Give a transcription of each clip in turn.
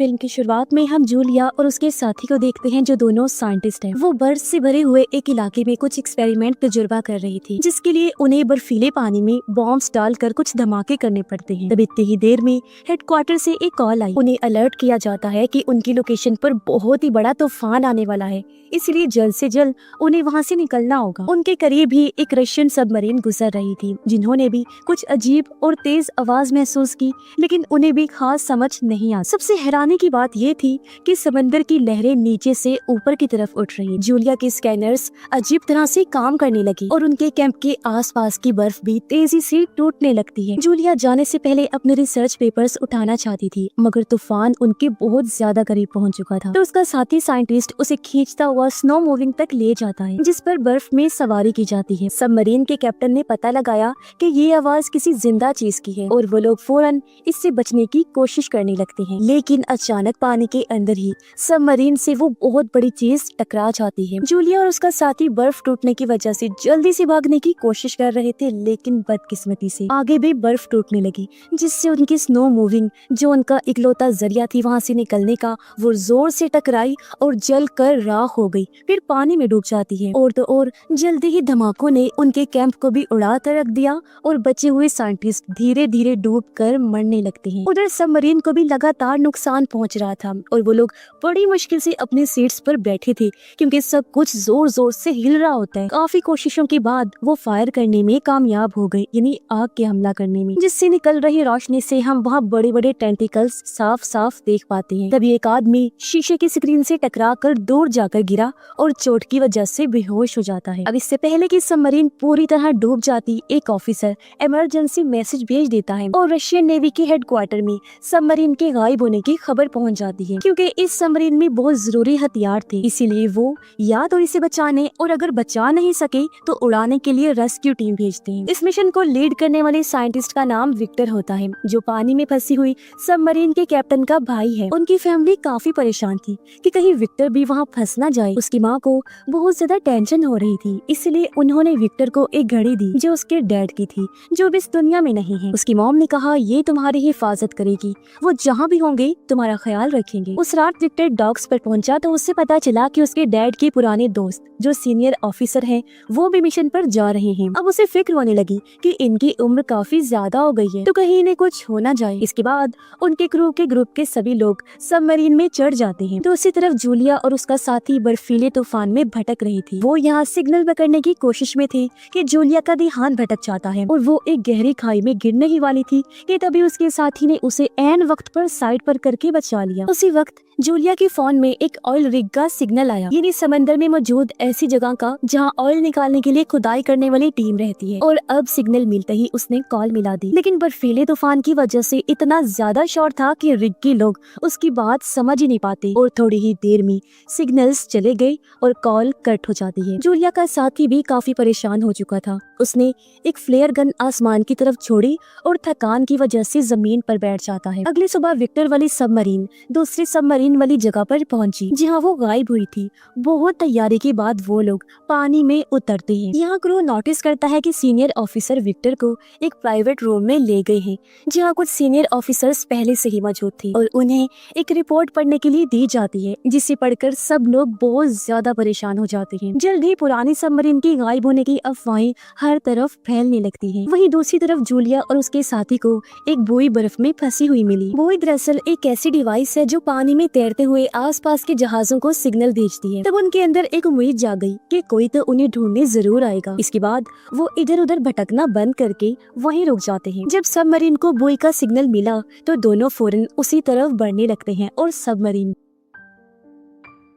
Film की शुरुआत में हम जूलिया और उसके साथी को देखते हैं जो दोनों साइंटिस्ट हैं। वो बर्फ से भरे हुए एक इलाके में कुछ एक्सपेरिमेंट तजुर्बा कर रही थी, जिसके लिए उन्हें बर्फीले पानी में बॉम्ब्स डालकर कुछ धमाके करने पड़ते हैं। तब इतनी ही देर में हेडक्वार्टर से एक कॉल आई। उन्हें अलर्ट किया जाता है कि उनकी लोकेशन पर बहुत ही बड़ा तूफान आने वाला है, इसलिए जल्द से जल्द उन्हें वहाँ से निकलना होगा। उनके करीब ही एक रशियन सबमरीन गुजर रही थी, जिन्होंने भी कुछ अजीब और तेज आवाज महसूस की, लेकिन उन्हें भी खास समझ नहीं आ। सबसे हैरानी की बात ये थी कि समंदर की लहरें नीचे से ऊपर की तरफ उठ रही। जूलिया के स्कैनर्स अजीब तरह से काम करने लगी और उनके कैंप के आसपास की बर्फ भी तेजी से टूटने लगती है। जूलिया जाने से पहले अपने रिसर्च पेपर्स उठाना चाहती थी, मगर तूफान उनके बहुत ज्यादा करीब पहुंच चुका था। तो उसका साथी साइंटिस्ट उसे खींचता हुआ स्नो मूविंग तक ले जाता है, जिस पर बर्फ में सवारी की जाती है। सबमरीन के कैप्टन ने पता लगाया कि ये आवाज किसी जिंदा चीज की है और वो लोग फौरन इससे बचने की कोशिश करने लगते हैं। लेकिन अचानक पानी के अंदर ही सबमरीन से वो बहुत बड़ी चीज टकरा जाती है। जूलिया और उसका साथी बर्फ टूटने की वजह से जल्दी से भागने की कोशिश कर रहे थे, लेकिन बदकिस्मती से आगे भी बर्फ टूटने लगी, जिससे उनकी स्नो मूविंग, जो उनका इकलौता जरिया थी वहाँ से निकलने का, वो जोर से टकराई और जल कर राख हो गई, फिर पानी में डूब जाती है। और तो और जल्दी ही धमाकों ने उनके कैंप को भी उड़ा कर रख दिया और बचे हुए साइंटिस्ट धीरे धीरे डूब कर मरने लगते हैं। उधर सबमरीन को भी लगातार नुकसान पहुंच रहा था और वो लोग बड़ी मुश्किल से अपने सीट्स पर बैठे थे, क्योंकि सब कुछ जोर जोर से हिल रहा होता है। काफी कोशिशों के बाद वो फायर करने में कामयाब हो गए, यानी आग के हमला करने में, जिससे निकल रही रोशनी से हम वहाँ बड़े बड़े टेंटिकल्स साफ साफ देख पाते हैं। तभी एक आदमी शीशे की स्क्रीन से टकरा कर दूर जाकर गिरा और चोट की वजह से बेहोश हो जाता है। अब इससे पहले कि सबमरीन पूरी तरह डूब जाती, एक ऑफिसर इमरजेंसी मैसेज भेज देता है और रशियन नेवी के हेडक्वार्टर में सबमरीन के गायब होने की खबर पहुंच जाती है, क्योंकि इस सबमरीन में बहुत जरूरी हथियार थे। इसीलिए वो या तो इसे बचाने और अगर बचा नहीं सके तो उड़ाने के लिए रेस्क्यू टीम भेजते हैं। इस मिशन को लीड करने वाले साइंटिस्ट का नाम विक्टर होता है, जो पानी में फंसी हुई सबमरीन के कैप्टन का भाई है। उनकी फैमिली काफी परेशान थी कि कहीं विक्टर भी वहाँ फंस ना जाए। उसकी माँ को बहुत ज्यादा टेंशन हो रही थी, इसलिए उन्होंने विक्टर को एक घड़ी दी जो उसके डैड की थी, जो भी इस दुनिया में नहीं है। उसकी मॉम ने कहा ये तुम्हारी हिफाजत करेगी, वो जहाँ भी होंगे तुम्हारा ख्याल रखेंगे। उस रात विक्टर डॉक्स पर पहुंचा तो उससे पता चला कि उसके डैड के पुराने दोस्त जो सीनियर ऑफिसर हैं वो भी मिशन पर जा रहे हैं। अब उसे फिक्र होने लगी कि इनकी उम्र काफी ज्यादा हो गई है, तो कहीं इन्हें कुछ हो ना जाए। इसके बाद उनके क्रू के ग्रुप के सभी लोग सबमरीन में चढ़ जाते हैं। दूसरी तरफ जूलिया और उसका साथी बर्फीले तूफान में भटक रही थी। वो यहाँ सिग्नल पकड़ने की कोशिश में थे कि जूलिया का ध्यान भटक जाता है और वो एक गहरी खाई में गिरने ही वाली थी कि तभी उसके साथी ने उसे ऐन वक्त पर साइड पर करके बचा लिया। उसी वक्त जूलिया के फोन में एक ऑयल रिग का सिग्नल आया, यानी समंदर में मौजूद ऐसी जगह का जहां ऑयल निकालने के लिए खुदाई करने वाली टीम रहती है। और अब सिग्नल मिलते ही उसने कॉल मिला दी, लेकिन बर्फीले तूफान की वजह से इतना ज्यादा शोर था कि रिग के लोग उसकी बात समझ ही नहीं पाते और थोड़ी ही देर में सिग्नल्स चले गए और कॉल कट हो जाती है। जूलिया का साथी भी काफी परेशान हो चुका था। उसने एक फ्लेयर गन आसमान की तरफ छोड़ी और थकान की वजह से जमीन पर बैठ जाता है। अगली सुबह विक्टर वाली सबमरीन दूसरी सबमरीन वाली जगह पर पहुंची, जहां वो गायब हुई थी। बहुत तैयारी के बाद वो लोग पानी में उतरते हैं। यहाँ क्रू नोटिस करता है कि सीनियर ऑफिसर विक्टर को एक प्राइवेट रूम में ले गए हैं, जहाँ कुछ सीनियर ऑफिसर्स पहले से ही मौजूद थे और उन्हें एक रिपोर्ट पढ़ने के लिए दी जाती है, जिसे पढ़कर सब लोग बहुत ज्यादा परेशान हो जाते हैं। जल्द ही पुरानी सबमरीन के गायब होने की अफवाहें हर तरफ फैलने लगती हैं। वहीं दूसरी तरफ जूलिया और उसके साथी को एक बुई बर्फ में फंसी हुई मिली। बुई दरअसल एक ऐसी डिवाइस है जो पानी में तैरते हुए आसपास के जहाजों को सिग्नल भेजती है। तब उनके अंदर एक उम्मीद जाग गई कि कोई तो उन्हें ढूंढने जरूर आएगा। इसके बाद वो इधर उधर भटकना बंद करके वहीं रुक जाते हैं। जब सबमरीन को बुई का सिग्नल मिला तो दोनों फौरन उसी तरफ बढ़ने लगते हैं और सबमरीन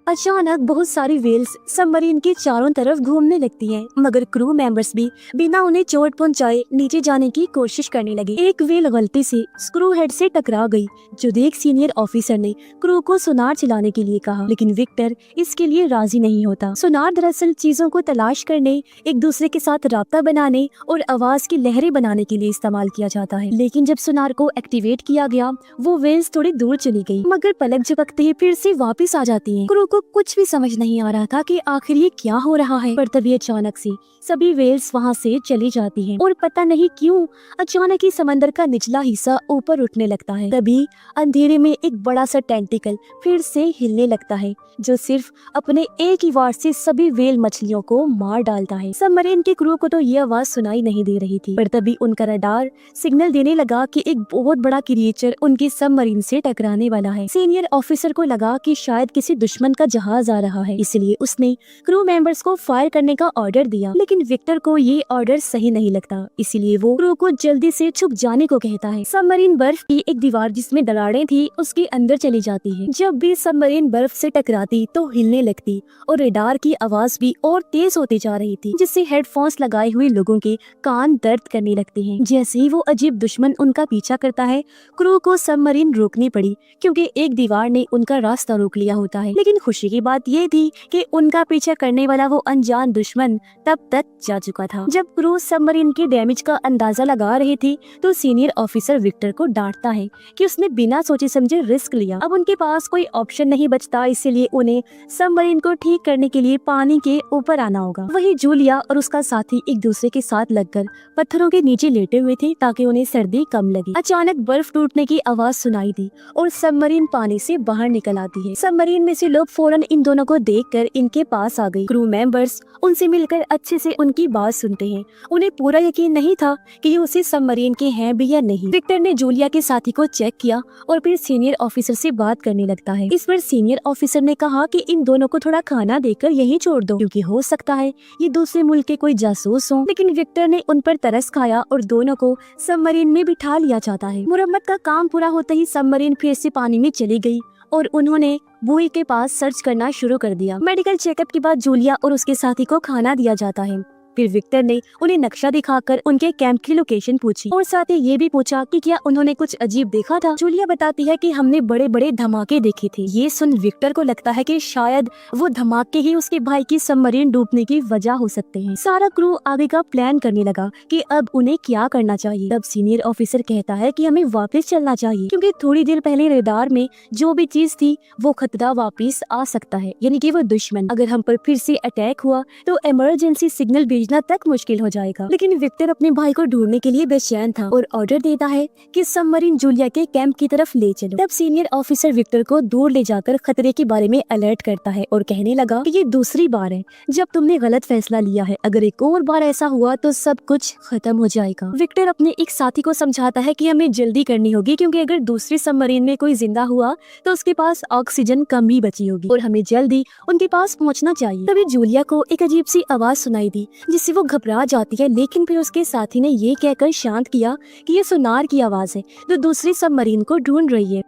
अचानक बहुत सारी व्हेल्स सबमरीन के चारों तरफ घूमने लगती हैं, मगर क्रू मेंबर्स भी बिना उन्हें चोट पहुंचाए नीचे जाने की कोशिश करने लगे। एक व्हेल गलती से स्क्रू हेड से टकरा गई, जो देख सीनियर ऑफिसर ने क्रू को सोनार चलाने के लिए कहा, लेकिन विक्टर इसके लिए राजी नहीं होता। सोनार दरअसल चीजों को तलाश करने, एक दूसरे के साथ राब्ता बनाने और आवाज की लहरें बनाने के लिए इस्तेमाल किया जाता है। लेकिन जब सोनार को एक्टिवेट किया गया वो व्हेल्स थोड़ी दूर चली गई, मगर पलक झपकते ही फिर से वापिस आ जाती है। क्रू को कुछ भी समझ नहीं आ रहा था कि आखिर ये क्या हो रहा है। पर तभी अचानक से सभी वेल्स वहाँ से चली जाती हैं और पता नहीं क्यों अचानक ही समंदर का निचला हिस्सा ऊपर उठने लगता है। तभी अंधेरे में एक बड़ा सा टेंटिकल फिर से हिलने लगता है, जो सिर्फ अपने एक ही वार से सभी वेल मछलियों को मार डालता है। सबमरीन के क्रू को तो ये आवाज सुनाई नहीं दे रही थी, पर तभी उनका रडार सिग्नल देने लगा कि एक बहुत बड़ा क्रिएचर उनके सबमरीन से टकराने वाला है। सीनियर ऑफिसर को लगा कि शायद किसी दुश्मन का जहाज आ रहा है, इसलिए उसने क्रू मेंबर्स को फायर करने का ऑर्डर दिया। लेकिन विक्टर को ये ऑर्डर सही नहीं लगता, इसलिए वो क्रू को जल्दी से छुप जाने को कहता है। सबमरीन बर्फ की एक दीवार जिसमें दरारें थी उसके अंदर चली जाती है। जब भी सबमरीन बर्फ से टकराती तो हिलने लगती और रडार की आवाज भी और तेज होती जा रही थी, जिससे हेडफोन्स लगाए हुए लोगों के कान दर्द करने लगते हैं। जैसे ही वो अजीब दुश्मन उनका पीछा करता है, क्रू को सबमरीन रोकनी पड़ी क्योंकि एक दीवार ने उनका रास्ता रोक लिया होता है। लेकिन खुशी की बात ये थी कि उनका पीछा करने वाला वो अनजान दुश्मन तब तक जा चुका था। जब क्रू सबमरीन के डैमेज का अंदाजा लगा रही थी तो सीनियर ऑफिसर विक्टर को डांटता है कि उसने बिना सोचे समझे रिस्क लिया। अब उनके पास कोई ऑप्शन नहीं बचता, इसलिए उन्हें सबमरीन को ठीक करने के लिए पानी के ऊपर आना होगा। वहीं जूलिया और उसका साथी एक दूसरे के साथ लगकर पत्थरों के नीचे लेटे हुए थे ताकि उन्हें सर्दी कम लगे। अचानक बर्फ टूटने की आवाज सुनाई दी और सबमरीन पानी से बाहर निकल आती है। सबमरीन में से लोग फौरन इन दोनों को देखकर इनके पास आ गए। क्रू मेंबर्स उनसे मिलकर अच्छे से उनकी बात सुनते हैं। उन्हें पूरा यकीन नहीं था कि ये उसी सबमरीन के हैं भी या नहीं। विक्टर ने जूलिया के साथी को चेक किया और फिर सीनियर ऑफिसर से बात करने लगता है। इस पर सीनियर ऑफिसर ने कहा कि इन दोनों को थोड़ा खाना देकर यहीं छोड़ दो, क्योंकि हो सकता है ये दूसरे मुल्क के कोई जासूस हों। लेकिन विक्टर ने उन पर तरस खाया और दोनों को सबमरीन में बिठा लिया जाता है। मुरम्मत का काम पूरा होते ही सबमरीन फिर से पानी में चली गई और उन्होंने बुई के पास सर्च करना शुरू कर दिया। मेडिकल चेकअप के बाद जूलिया और उसके साथी को खाना दिया जाता है। फिर विक्टर ने उन्हें नक्शा दिखाकर उनके कैंप की लोकेशन पूछी और साथ ही ये भी पूछा कि क्या उन्होंने कुछ अजीब देखा था। जूलिया बताती है कि हमने बड़े बड़े धमाके देखे थे। ये सुन विक्टर को लगता है कि शायद वो धमाके ही उसके भाई की सबमरीन डूबने की वजह हो सकते हैं। सारा क्रू आगे का प्लान करने लगा कि अब उन्हें क्या करना चाहिए। तब सीनियर ऑफिसर कहता है कि हमें वापस चलना चाहिए, क्योंकि थोड़ी देर पहले रडार में जो भी चीज थी वो खतरा वापस आ सकता है, यानी कि वो दुश्मन अगर हम पर फिर से अटैक हुआ तो इमरजेंसी सिग्नल भेजना तक मुश्किल हो जाएगा। लेकिन विक्टर अपने भाई को ढूंढने के लिए बेचैन था और ऑर्डर देता है कि सबमरीन जूलिया के कैंप की तरफ ले चलो। तब सीनियर ऑफिसर विक्टर को दूर ले जाकर खतरे के बारे में अलर्ट करता है और कहने लगा कि ये दूसरी बार है जब तुमने गलत फैसला लिया है। अगर एक और बार ऐसा हुआ तो सब कुछ खत्म हो जाएगा। विक्टर अपने एक साथी को समझाता है कि हमें जल्दी करनी होगी, क्योंकि अगर दूसरी सबमरीन में कोई जिंदा हुआ तो उसके पास ऑक्सीजन कम ही बची होगी और हमें जल्दी उनके पास पहुंचना चाहिए। तभी जूलिया को एक अजीब सी आवाज सुनाई दी जिससे वो घबरा जाती है, लेकिन फिर उसके साथी ने ये कहकर शांत किया कि ये सोनार की आवाज है जो दूसरी सबमरीन को ढूंढ रही है।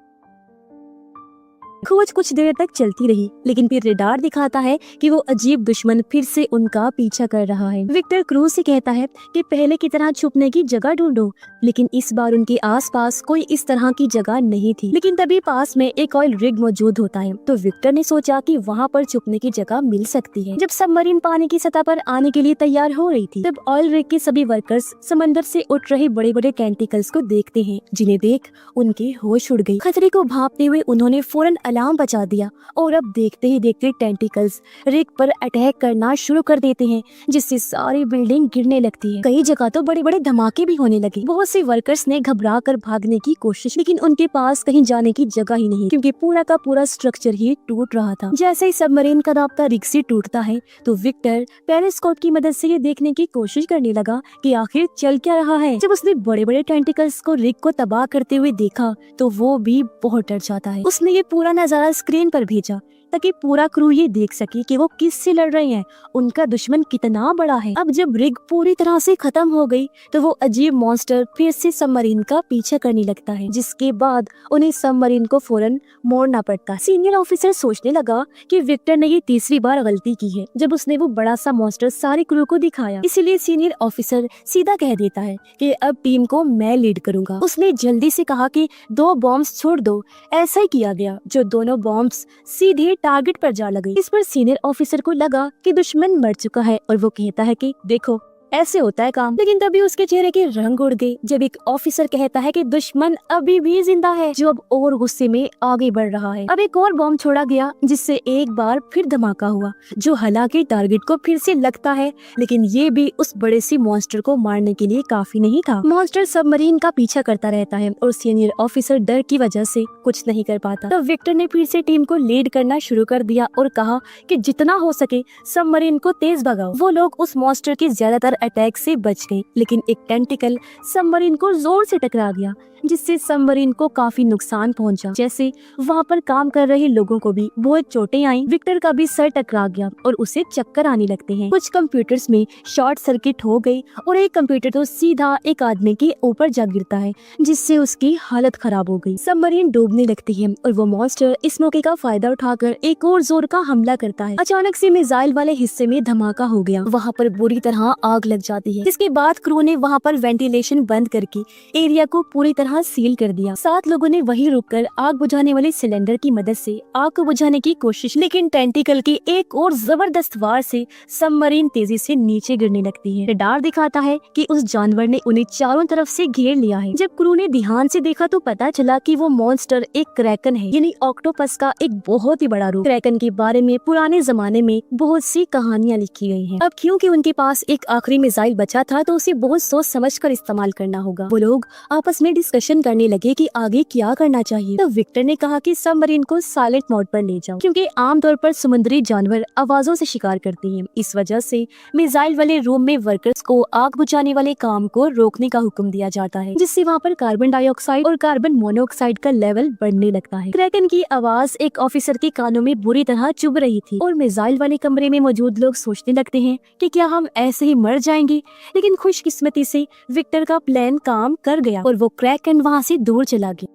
खोज कुछ देर तक चलती रही, लेकिन फिर रडार दिखाता है कि वो अजीब दुश्मन फिर से उनका पीछा कर रहा है। विक्टर क्रू से कहता है कि पहले की तरह छुपने की जगह ढूंढो, लेकिन इस बार उनके आसपास कोई इस तरह की जगह नहीं थी। लेकिन तभी पास में एक ऑयल रिग मौजूद होता है, तो विक्टर ने सोचा कि वहाँ पर छुपने की जगह मिल सकती है। जब सबमरीन पानी की सतह पर आने के लिए तैयार हो रही थी, तब ऑयल रिग के सभी वर्कर्स समंदर से उठ रहे बड़े बड़े टेंटिकल्स को देखते हैं, जिन्हें देख उनके होश उड़ गई। खतरे को भांपते हुए उन्होंने फौरन अलार्म बजा दिया और अब देखते ही देखते टेंटिकल्स रिग पर अटैक करना शुरू कर देते हैं, जिससे सारी बिल्डिंग गिरने लगती है। कई जगह तो बड़े बड़े धमाके भी होने लगे। बहुत से वर्कर्स ने घबरा कर भागने की कोशिश, लेकिन उनके पास कहीं जाने की जगह ही नहीं, क्योंकि पूरा का पूरा स्ट्रक्चर ही टूट रहा था। जैसे ही सबमरीन का राब्ता रिग से टूटता है तो विक्टर पेरिस्कोप की मदद से ये देखने की कोशिश करने लगा कि आखिर चल क्या रहा है। जब उसने बड़े बड़े टेंटिकल्स को रिग को तबाह करते हुए देखा तो वो भी बहुत डर जाता है। उसने ये पूरा नजारा स्क्रीन पर भेजा ताकि पूरा क्रू ये देख सके कि वो किससे लड़ रहे हैं, उनका दुश्मन कितना बड़ा है। अब जब रिग पूरी तरह से खत्म हो गई तो वो अजीब मॉन्स्टर फिर से सबमरीन का पीछा करने लगता है, जिसके बाद उन्हें सबमरीन को फौरन मोड़ना पड़ता। सीनियर ऑफिसर सोचने लगा कि विक्टर ने ये तीसरी बार गलती की है जब उसने वो बड़ा सा मॉन्स्टर सारे क्रू को दिखाया। इसीलिए सीनियर ऑफिसर सीधा कह देता है कि अब टीम को मैं लीड करूंगा। उसने जल्दी से कहा कि 2 बॉम्ब्स छोड़ दो। ऐसा ही किया गया, जो दोनों बॉम्ब्स सीधे टारगेट पर जा लगे। इस पर सीनियर ऑफिसर को लगा कि दुश्मन मर चुका है और वो कहता है कि देखो ऐसे होता है काम। लेकिन तभी उसके चेहरे के रंग उड़ गए जब एक ऑफिसर कहता है कि दुश्मन अभी भी जिंदा है, जो अब और गुस्से में आगे बढ़ रहा है। अब एक और बॉम्ब छोड़ा गया जिससे एक बार फिर धमाका हुआ, जो हालांकि टारगेट को फिर से लगता है, लेकिन ये भी उस बड़े सी मॉन्स्टर को मारने के लिए काफी नहीं था। मॉन्स्टर सबमरीन का पीछा करता रहता है और सीनियर ऑफिसर डर की वजह से कुछ नहीं कर पाता। तो विक्टर ने फिर से टीम को लीड करना शुरू कर दिया और कहा कि जितना हो सके सबमरीन को तेज भगाओ। वो लोग उस मॉन्स्टर के ज्यादातर अटैक से बच गए, लेकिन एक टेंटिकल सबमरीन को जोर से टकरा गया जिससे सबमरीन को काफी नुकसान पहुंचा। जैसे वहाँ पर काम कर रहे लोगों को भी बहुत चोटें आई। विक्टर का भी सर टकरा गया और उसे चक्कर आने लगते हैं। कुछ कंप्यूटर्स में शॉर्ट सर्किट हो गई और एक कंप्यूटर तो सीधा एक आदमी के ऊपर जा गिरता है जिससे उसकी हालत खराब हो गई। सबमरीन डूबने लगती है और वो मॉन्स्टर इस मौके का फायदा उठाकर एक और जोर का हमला करता है। अचानक से मिसाइल वाले हिस्से में धमाका हो गया, वहाँ पर बुरी तरह आग लग जाती है, जिसके बाद क्रू ने वहाँ पर वेंटिलेशन बंद करके एरिया को पूरी तरह सील कर दिया। 7 लोगों ने वहीं रुककर आग बुझाने वाले सिलेंडर की मदद से आग को बुझाने की कोशिश, लेकिन टेंटिकल की एक और जबरदस्त वार से सबमरीन तेजी से नीचे गिरने लगती है। रडार दिखाता है कि उस जानवर ने उन्हें चारों तरफ से घेर लिया है। जब क्रू ने ध्यान से देखा तो पता चला कि वो मॉन्स्टर एक क्रैकन है, यानी ऑक्टोपस का एक बहुत ही बड़ा रूप। क्रैकन के बारे में पुराने जमाने में बहुत सी कहानियां लिखी गई हैं। अब क्योंकि उनके पास एक आखिरी मिसाइल बचा था तो उसे बहुत सोच समझ कर इस्तेमाल करना होगा। वो लोग आपस में डिस्कशन करने लगे कि आगे क्या करना चाहिए। तो विक्टर ने कहा कि सबमरीन को साइलेंट मोड पर ले जाओ, क्योंकि आमतौर पर समुद्री जानवर आवाजों से शिकार करते हैं। इस वजह से मिसाइल वाले रूम में वर्कर्स को आग बुझाने वाले काम को रोकने का हुक्म दिया जाता है, जिससे वहाँ पर कार्बन डाइऑक्साइड और कार्बन मोनोऑक्साइड का लेवल बढ़ने लगता है। क्रैकन की आवाज एक ऑफिसर के कानों में बुरी तरह चुभ रही थी और मिसाइल वाले कमरे में मौजूद लोग सोचने लगते हैं कि क्या हम ऐसे ही मर जाएंगे। लेकिन खुशकिस्मती से विक्टर का प्लान काम कर गया और वो क्रैकन वहाँ से दूर चला गया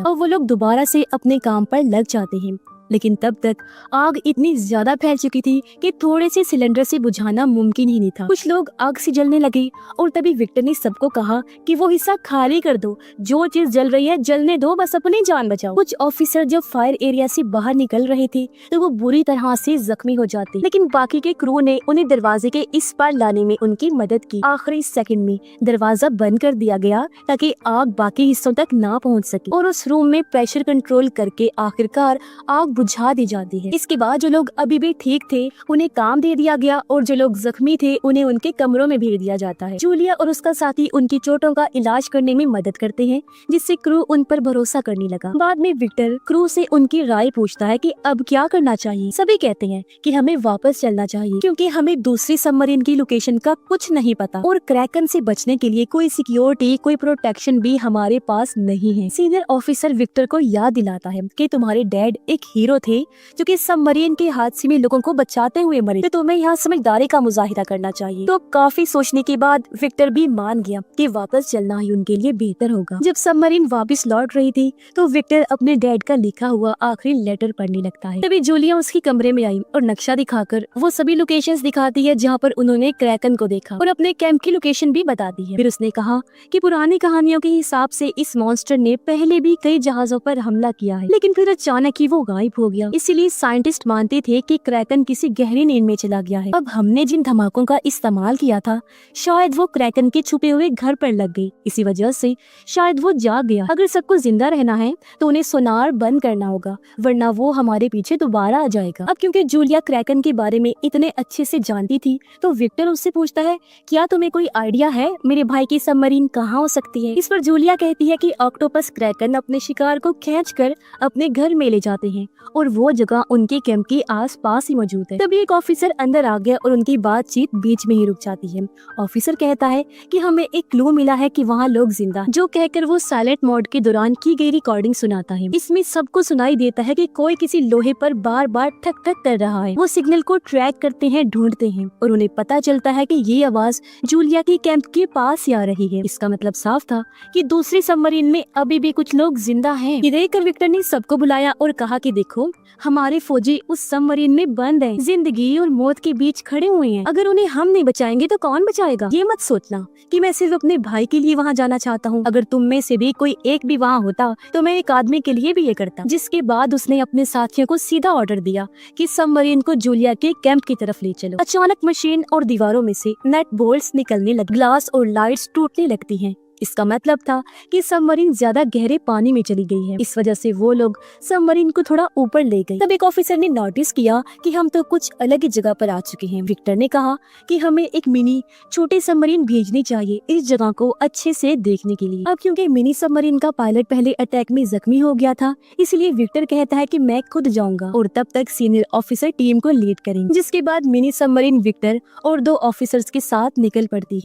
और वो लोग दोबारा से अपने काम पर लग जाते हैं। लेकिन तब तक आग इतनी ज्यादा फैल चुकी थी कि थोड़े से सिलेंडर से बुझाना मुमकिन ही नहीं था। कुछ लोग आग से जलने लगे और तभी विक्टर ने सबको कहा कि वो हिस्सा खाली कर दो, जो चीज जल रही है जलने दो, बस अपनी जान बचाओ। कुछ ऑफिसर जब फायर एरिया से बाहर निकल रहे थे तो वो बुरी तरह से जख्मी हो जाते, लेकिन बाकी के क्रू ने उन्हें दरवाजे के इस पार लाने में उनकी मदद की। आखिरी सेकंड में दरवाजा बंद कर दिया गया ताकि आग बाकी हिस्सों तक ना पहुँच सके और उस रूम में प्रेशर कंट्रोल करके आखिरकार आग बुझा दी जाती है। इसके बाद जो लोग अभी भी ठीक थे उन्हें काम दे दिया गया और जो लोग जख्मी थे उन्हें उनके कमरों में भेज दिया जाता है। जूलिया और उसका साथी उनकी चोटों का इलाज करने में मदद करते हैं, जिससे क्रू उन पर भरोसा करने लगा। बाद में विक्टर क्रू से उनकी राय पूछता है कि अब क्या करना चाहिए। सभी कहते हैं कि हमें वापस चलना चाहिए, क्योंकि हमें दूसरी सबमरीन की लोकेशन का कुछ नहीं पता और क्रैकन से बचने के लिए कोई सिक्योरिटी, कोई प्रोटेक्शन भी हमारे पास नहीं है। सीनियर ऑफिसर विक्टर को याद दिलाता है कि तुम्हारे डैड एक हीरो थे जो कि सबमरीन के हादसे में लोगों को बचाते हुए मरे, तो तुम्हें यहाँ समझदारी का मुजाहिरा करना चाहिए। तो काफी सोचने के बाद विक्टर भी मान गया कि वापस चलना ही उनके लिए बेहतर होगा। जब सबमरीन वापस लौट रही थी तो विक्टर अपने डैड का लिखा हुआ आखिरी लेटर पढ़ने लगता है। तभी जूलिया उसके कमरे में आई और नक्शा दिखाकर वो सभी लोकेशंस दिखाती है जहाँ पर उन्होंने क्रैकन को देखा और अपने कैंप की लोकेशन भी बताती है। फिर उसने कहा कि पुरानी कहानियों के हिसाब से इस मॉन्स्टर ने पहले भी कई जहाजों पर हमला किया है, लेकिन फिर अचानक ही वो गायब हो गया। इसीलिए साइंटिस्ट मानते थे कि क्रैकन किसी गहरी नींद में चला गया है। अब हमने जिन धमाकों का इस्तेमाल किया था शायद वो क्रैकन के छुपे हुए घर पर लग गई, इसी वजह से शायद वो जाग गया। अगर सबको जिंदा रहना है तो उन्हें सोनार बंद करना होगा, वरना वो हमारे पीछे दोबारा आ जाएगा। अब क्योंकि जूलिया क्रैकन के बारे में इतने अच्छे से जानती थी तो विक्टर उससे पूछता है, क्या तुम्हें कोई आइडिया है मेरे भाई की सबमरीन कहाँ हो सकती है। इस पर जूलिया कहती है कि ऑक्टोपस क्रैकन अपने शिकार को खींचकर अपने घर में ले जाते हैं और वो जगह उनके कैंप के आसपास ही मौजूद है। तभी एक ऑफिसर अंदर आ गया और उनकी बातचीत बीच में ही रुक जाती है। ऑफिसर कहता है कि हमें एक क्लू मिला है कि वहाँ लोग जिंदा, जो कहकर वो साइलेंट मोड के दौरान की गई रिकॉर्डिंग सुनाता है। इसमें सबको सुनाई देता है कि कोई किसी लोहे पर बार बार ठक ठक कर रहा है। वो सिग्नल को ट्रैक करते हैं, ढूंढते हैं और उन्हें पता चलता है कि ये आवाज जूलिया की कैंप के पास ही आ रही है। इसका मतलब साफ था कि दूसरी सबमरीन में अभी भी कुछ लोग जिंदा हैं। ये देखकर विक्टर ने सबको बुलाया और कहा कि देखो देखो, हमारे फौजी उस सबमरीन में बंद हैं, जिंदगी और मौत के बीच खड़े हुए हैं। अगर उन्हें हम नहीं बचाएंगे तो कौन बचाएगा? ये मत सोचना कि मैं सिर्फ अपने भाई के लिए वहाँ जाना चाहता हूँ। अगर तुम में से भी कोई एक भी वहाँ होता तो मैं एक आदमी के लिए भी ये करता। जिसके बाद उसने अपने साथियों को सीधा ऑर्डर दिया कि सबमरीन को जूलिया के कैंप की तरफ ले चलो। अचानक मशीन और दीवारों में से नट बोल्ट्स निकलने लगे, ग्लास और लाइट्स टूटने लगती हैं। इसका मतलब था कि सबमरीन ज्यादा गहरे पानी में चली गई है। इस वजह से वो लोग सबमरीन को थोड़ा ऊपर ले गए। तब एक ऑफिसर ने नोटिस किया कि हम तो कुछ अलग ही जगह पर आ चुके हैं। विक्टर ने कहा कि हमें एक मिनी छोटी सबमरीन भेजनी चाहिए इस जगह को अच्छे से देखने के लिए। अब क्योंकि मिनी सबमरीन का पायलट पहले अटैक में जख्मी हो गया था, इसलिए विक्टर कहता है कि मैं खुद जाऊंगा और तब तक सीनियर ऑफिसर टीम को लीड करेंगे। जिसके बाद मिनी सबमरीन विक्टर और 2 ऑफिसर्स के साथ निकल पड़ती।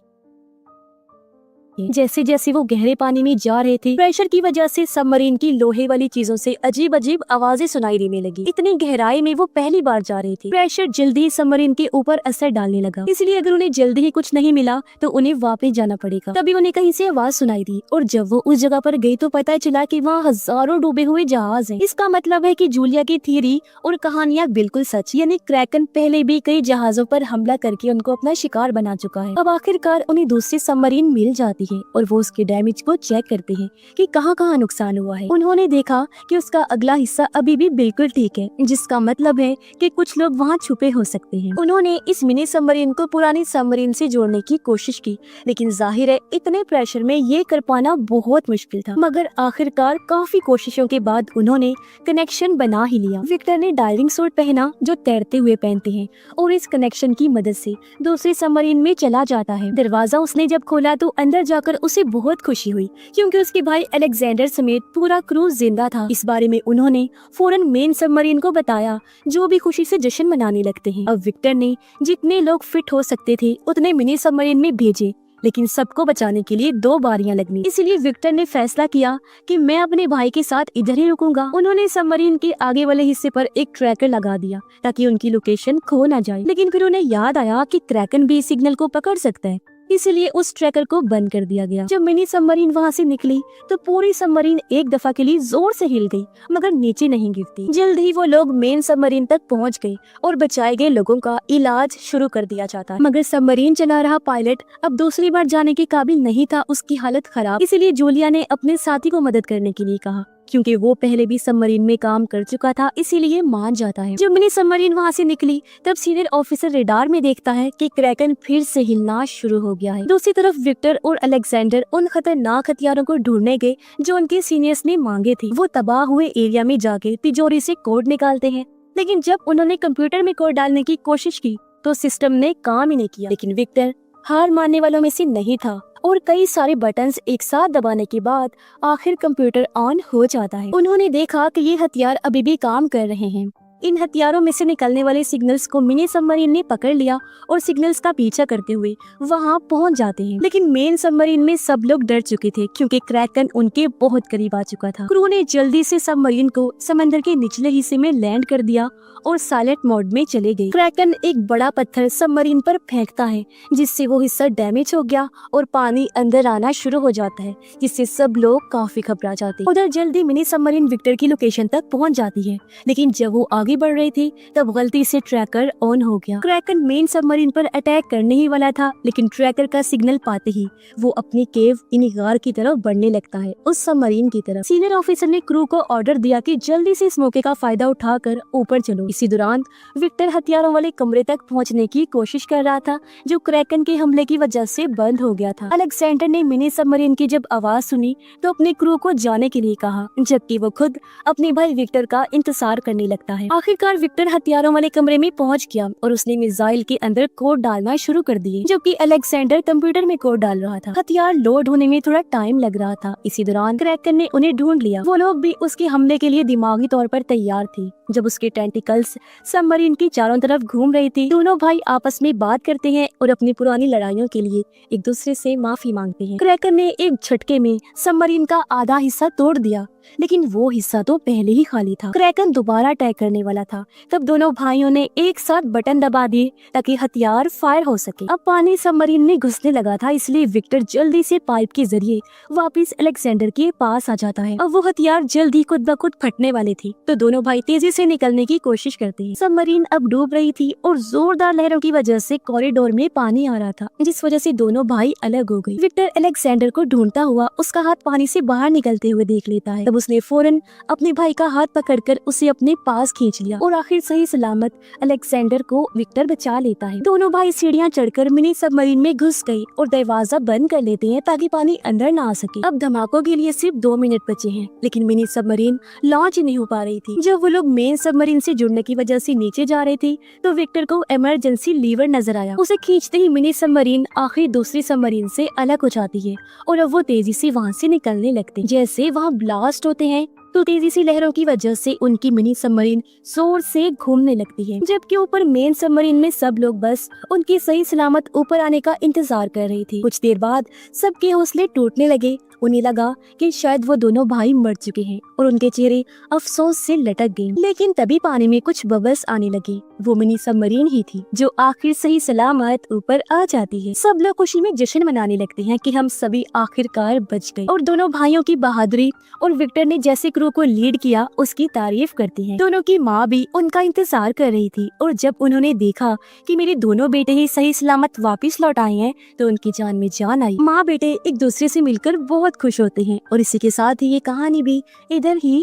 जैसे जैसे वो गहरे पानी में जा रहे थे, प्रेशर की वजह से सबमरीन की लोहे वाली चीजों से अजीब अजीब आवाजें सुनाई देने लगी। इतनी गहराई में वो पहली बार जा रहे थे। प्रेशर जल्दी ही सबमरीन के ऊपर असर डालने लगा, इसलिए अगर उन्हें जल्दी ही कुछ नहीं मिला तो उन्हें वापस जाना पड़ेगा। तभी उन्हें कहीं से आवाज सुनाई दी और जब वो उस जगह पर गई तो पता चला कि वहाँ हजारों डूबे हुए जहाज हैं। इसका मतलब है कि जूलिया की थ्योरी और कहानियां बिल्कुल सच, यानी क्रैकन पहले भी कई जहाजों पर हमला करके उनको अपना शिकार बना चुका है। अब आखिरकार उन्हें दूसरी सबमरीन मिल जाती है और वो उसके डैमेज को चेक करते हैं कि कहाँ नुकसान हुआ है। उन्होंने देखा कि उसका अगला हिस्सा अभी भी बिल्कुल ठीक है, जिसका मतलब है कि कुछ लोग वहाँ छुपे हो सकते हैं। उन्होंने इस मिनी सबमरीन को पुरानी सबमरीन से जोड़ने की कोशिश की, लेकिन जाहिर है इतने प्रेशर में ये कर पाना बहुत मुश्किल था। मगर आखिरकार काफी कोशिशों के बाद उन्होंने कनेक्शन बना ही लिया। विक्टर ने डाइविंग सूट पहना जो तैरते हुए पहनते हैं और इस कनेक्शन की मदद से दूसरी सबमरीन में चला जाता है। दरवाजा उसने जब खोला तो अंदर जाकर उसे बहुत खुशी हुई क्योंकि उसके भाई अलेक्जेंडर समेत पूरा क्रू जिंदा था। इस बारे में उन्होंने फौरन मेन सबमरीन को बताया, जो भी खुशी से जश्न मनाने लगते हैं। अब विक्टर ने जितने लोग फिट हो सकते थे उतने मिनी सबमरीन में भेजे, लेकिन सबको बचाने के लिए 2 बारियां लगनी, इसलिए विक्टर ने फैसला किया कि मैं अपने भाई के साथ इधर ही रुकूंगा। उन्होंने सबमरीन के आगे वाले हिस्से पर एक ट्रैकर लगा दिया ताकि उनकी लोकेशन खो ना जाए। लेकिन फिर उन्हें याद आया कि क्रैकन भी सिग्नल को पकड़ सकता है, इसलिए उस ट्रैकर को बंद कर दिया गया। जब मिनी सबमरीन वहाँ से निकली तो पूरी सबमरीन एक दफा के लिए जोर से हिल गई, मगर नीचे नहीं गिरती। जल्द ही वो लोग मेन सबमरीन तक पहुँच गए और बचाए गए लोगों का इलाज शुरू कर दिया जाता है। मगर सबमरीन चला रहा पायलट अब दूसरी बार जाने के काबिल नहीं था, उसकी हालत खराब। इसलिए जूलिया ने अपने साथी को मदद करने के लिए कहा, क्योंकि वो पहले भी सबमरीन में काम कर चुका था, इसीलिए मान जाता है। जब मिनी सबमरीन वहाँ से निकली तब सीनियर ऑफिसर रेडार में देखता है कि क्रैकन फिर से हिलना शुरू हो गया है। दूसरी तरफ विक्टर और अलेक्जेंडर उन खतरनाक हथियारों को ढूंढने गए जो उनके सीनियर्स ने मांगे थे। वो तबाह हुए एरिया में जाके तिजोरी से कोड निकालते हैं, लेकिन जब उन्होंने कंप्यूटर में कोड डालने की कोशिश की तो सिस्टम ने काम ही नहीं किया। लेकिन विक्टर हार मानने वालों में से नहीं था और कई सारे बटन्स एक साथ दबाने के बाद आखिर कंप्यूटर ऑन हो जाता है। उन्होंने देखा कि ये हथियार अभी भी काम कर रहे हैं। इन हथियारों में से निकलने वाले सिग्नल्स को मिनी सबमरीन ने पकड़ लिया और सिग्नल्स का पीछा करते हुए वहां पहुंच जाते हैं। लेकिन मेन सबमरीन में सब लोग डर चुके थे क्योंकि क्रैकन उनके बहुत करीब आ चुका था। क्रू ने जल्दी से सबमरीन को समंदर के निचले हिस्से में लैंड कर दिया और साइलेंट मोड में चले गए। क्रैकन एक बड़ा पत्थर सबमरीन पर फेंकता है, जिससे वो हिस्सा डैमेज हो गया और पानी अंदर आना शुरू हो जाता है, जिससे सब लोग काफी घबरा जाते हैं। उधर जल्दी मिनी सबमरीन विक्टर की लोकेशन तक पहुंच जाती है, लेकिन जब वो आगे बढ़ रहे थे तब गलती से ट्रैकर ऑन हो गया। क्रैकन मेन सबमरीन पर अटैक करने ही वाला था, लेकिन ट्रैकर का सिग्नल पाते ही वो अपनी केव इन गार की तरफ बढ़ने लगता है, उस सबमरीन की तरफ। सीनियर ऑफिसर ने क्रू को ऑर्डर दिया कि जल्दी से इस मौके का फायदा उठाकर ऊपर चलो। इसी दौरान विक्टर हथियारों वाले कमरे तक पहुंचने की कोशिश कर रहा था, जो क्रैकन के हमले की वजह से बंद हो गया था। अलेक्जेंडर ने मिनी सबमरीन की जब आवाज सुनी तो अपने क्रू को जाने के लिए कहा, जबकि वो खुद अपने भाई विक्टर का इंतजार करने लगता है। आखिरकार विक्टर हथियारों वाले कमरे में पहुंच गया और उसने मिसाइल के अंदर कोड डालना शुरू कर दिए, जबकि अलेक्जेंडर कंप्यूटर में कोड डाल रहा था। हथियार लोड होने में थोड़ा टाइम लग रहा था। इसी दौरान क्रैकन ने उन्हें ढूंढ लिया। वो लोग भी उसके हमले के लिए दिमागी तौर पर तैयार थे। जब उसके टेंटिकल्स सबमरीन की चारों तरफ घूम रही थी, दोनों भाई आपस में बात करते हैं और अपनी पुरानी लड़ाइयों के लिए एक दूसरे से माफी मांगते हैं। क्रैकन ने एक झटके में सबमरीन का आधा हिस्सा तोड़ दिया, लेकिन वो हिस्सा तो पहले ही खाली था। क्रैकन दोबारा अटैक करने वाला था। तब दोनों भाइयों ने एक साथ बटन दबा दिए ताकि हथियार फायर हो सके। अब पानी सबमरीन में घुसने लगा था, इसलिए विक्टर जल्दी से पाइप के जरिए वापस अलेक्जेंडर के पास आ जाता है। अब वो हथियार जल्दी खुद ब खुद फटने वाले थे, तो दोनों भाई तेजी से निकलने की कोशिश करते हैं। सबमरीन अब डूब रही थी और जोरदार लहरों की वजह से कॉरिडोर में पानी आ रहा था, जिस वजह से दोनों भाई अलग हो गए। विक्टर अलेक्जेंडर को ढूंढता हुआ उसका हाथ पानी से बाहर निकलते हुए देख लेता है। तब उसने फौरन अपने भाई का हाथ पकड़कर उसे अपने पास खींच लिया और आखिर सही सलामत अलेक्जेंडर को विक्टर बचा लेता है। दोनों भाई सीढ़ियां चढ़कर मिनी सबमरीन में घुस गए और दरवाजा बंद कर लेते हैं ताकि पानी अंदर ना आ सके। अब धमाकों के लिए सिर्फ 2 मिनट बचे हैं, लेकिन मिनी सबमरीन लॉन्च ही नहीं हो पा रही थी। जब वो लोग मेन सबमरीन से जुड़ने की वजह से नीचे जा रहे थे तो विक्टर को इमरजेंसी लीवर नजर आया। उसे खींचते ही मिनी सबमरीन आखिर दूसरी सबमरीन से अलग हो जाती है और अब वो तेजी से वहाँ से निकलने लगते हैं। जैसे वहाँ ब्लास्ट होते हैं तो तेजी सी लहरों की वजह से उनकी मिनी सबमरीन जोर से घूमने लगती है, जबकि ऊपर मेन सबमरीन में सब लोग बस उनकी सही सलामत ऊपर आने का इंतजार कर रही थी। कुछ देर बाद सबके हौसले टूटने लगे। उन्हें लगा कि शायद वो दोनों भाई मर चुके हैं और उनके चेहरे अफसोस से लटक गए। लेकिन तभी पानी में कुछ बबल्स आने लगे। वो मिनी सबमरीन ही थी जो आखिर सही सलामत ऊपर आ जाती है। सब लोग खुशी में जश्न मनाने लगते हैं कि हम सभी आखिरकार बच गए और दोनों भाइयों की बहादुरी और विक्टर ने जैसे क्रू को लीड किया उसकी तारीफ करती हैं। दोनों की माँ भी उनका इंतजार कर रही थी और जब उन्होंने देखा कि मेरे दोनों बेटे ही सही सलामत वापस लौट आए हैं तो उनकी जान में जान आई। माँ बेटे एक दूसरे से मिलकर बहुत खुश होते हैं और इसी के साथ ही ये कहानी भी इधर ही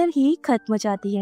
खत्म हो जाती है।